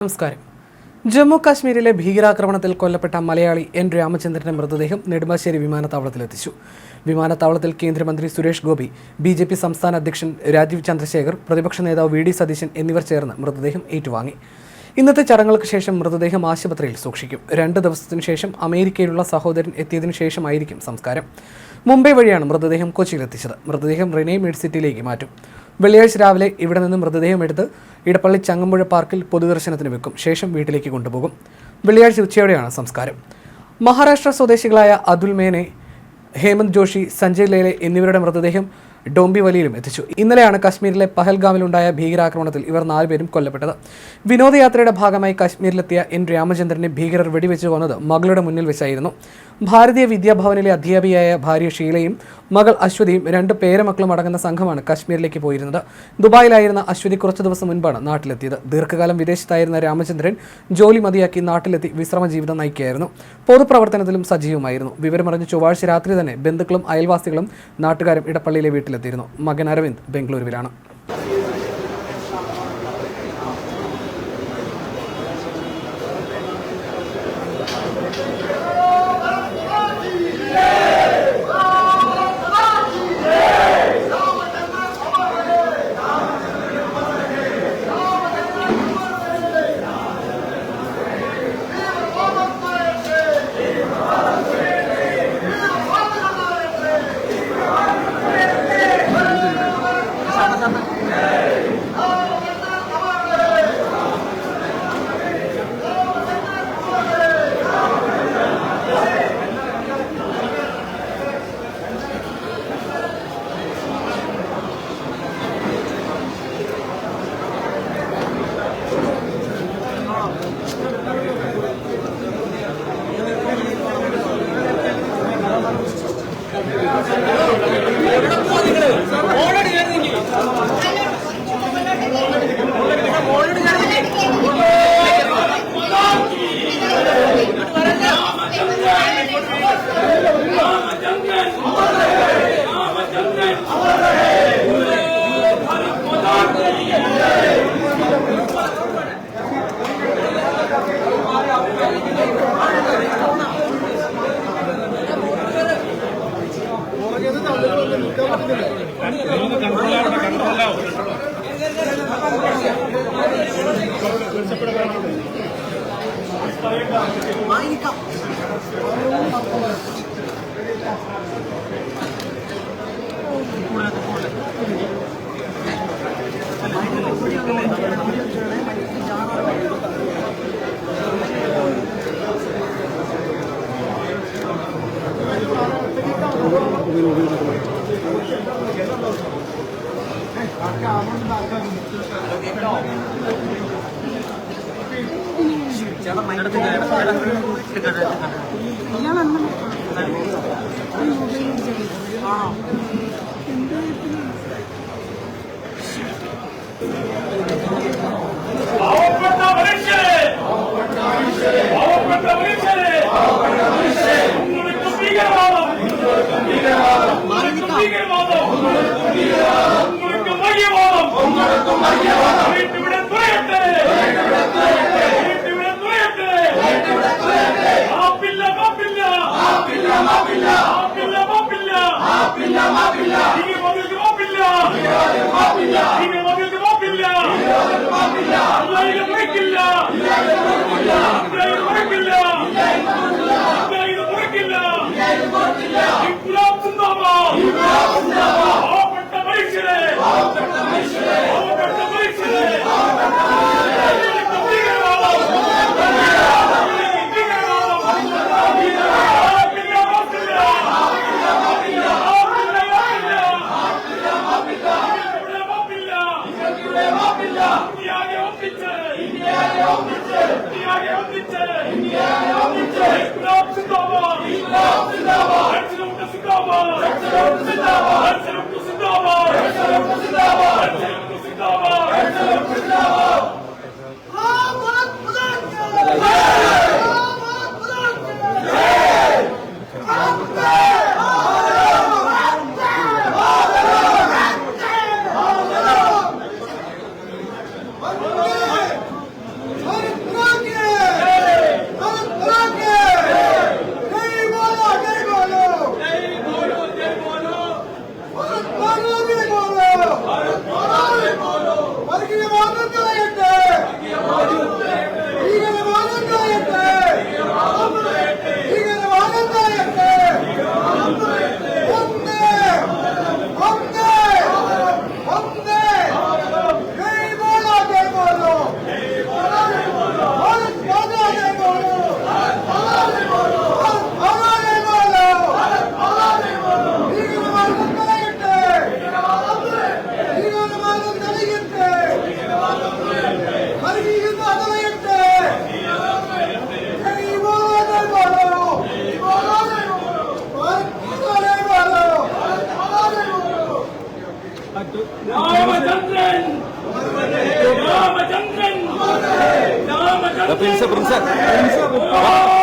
നമസ്കാരം. ജമ്മു കാശ്മീരിലെ ഭീകരാക്രമണത്തിൽ കൊല്ലപ്പെട്ട മലയാളി എൻ രാമചന്ദ്രന്റെ മൃതദേഹം നെടുമ്പാശ്ശേരി വിമാനത്താവളത്തിലെത്തിച്ചു. വിമാനത്താവളത്തിൽ കേന്ദ്രമന്ത്രി സുരേഷ് ഗോപി, BJP സംസ്ഥാന അധ്യക്ഷൻ രാജീവ് ചന്ദ്രശേഖർ, പ്രതിപക്ഷ നേതാവ് VD സതീശൻ എന്നിവർ ചേർന്ന് മൃതദേഹം ഏറ്റുവാങ്ങി. ഇന്നത്തെ ചടങ്ങുകൾക്ക് ശേഷം മൃതദേഹം ആശുപത്രിയിൽ സൂക്ഷിക്കും. 2 ദിവസത്തിനു ശേഷം അമേരിക്കയിലുള്ള സഹോദരൻ എത്തിയതിനു ശേഷമായിരിക്കും സംസ്കാരം. മുംബൈ വഴിയാണ് മൃതദേഹം കൊച്ചിയിലെത്തിച്ചത്. മൃതദേഹം റിനെ മെഡ്സിറ്റിയിലേക്ക് മാറ്റും. വെള്ളിയാഴ്ച രാവിലെ ഇവിടെ നിന്ന് മൃതദേഹം എടുത്ത് ഇടപ്പള്ളി ചങ്ങമ്പുഴ പാർക്കിൽ പൊതുദർശനത്തിന് വെക്കും. ശേഷം വീട്ടിലേക്ക് കൊണ്ടുപോകും. വെള്ളിയാഴ്ച ഉച്ചയോടെയാണ് സംസ്കാരം. മഹാരാഷ്ട്ര സ്വദേശികളായ അതുൽ മേനെ, ഹേമന്ത് ജോഷി, സഞ്ജയ് ലേലെ എന്നിവരുടെ മൃതദേഹം ഡോംബിവലിയിലും എത്തിച്ചു. ഇന്നലെയാണ് കശ്മീരിലെ പഹൽഗാമിലുണ്ടായ ഭീകരാക്രമണത്തിൽ ഇവർ 4 പേരും കൊല്ലപ്പെട്ടത്. വിനോദയാത്രയുടെ ഭാഗമായി കശ്മീരിലെത്തിയ എൻ രാമചന്ദ്രനെ ഭീകരർ വെടിവെച്ച് കൊന്നത് മകളുടെ മുന്നിൽ വെച്ചായിരുന്നു. ഭാരതീയ വിദ്യാഭവനിലെ അധ്യാപികയായ ഭാര്യ ഷീലയും മകൾ അശ്വതിയും 2 പേരമക്കളും അടങ്ങുന്ന സംഘമാണ് കശ്മീരിലേക്ക് പോയിരുന്നത്. ദുബായിലായിരുന്ന അശ്വതി കുറച്ചു ദിവസം മുൻപാണ് നാട്ടിലെത്തിയത്. ദീർഘകാലം വിദേശത്തായിരുന്ന രാമചന്ദ്രൻ ജോലി മതിയാക്കി നാട്ടിലെത്തി വിശ്രമ ജീവിതം നയിക്കുകയായിരുന്നു. പൊതുപ്രവർത്തനത്തിലും സജീവമായിരുന്നു. വിവരമറിഞ്ഞ് ചൊവ്വാഴ്ച രാത്രി തന്നെ ബന്ധുക്കളും അയൽവാസികളും നാട്ടുകാരും ഇടപ്പള്ളിയിലെ വീട്ടിലെത്തിയിരുന്നു. മകൻ അരവിന്ദ് ബംഗളൂരുവിലാണ്.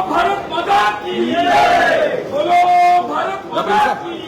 भारत माता की जय, बोलो भारत माता की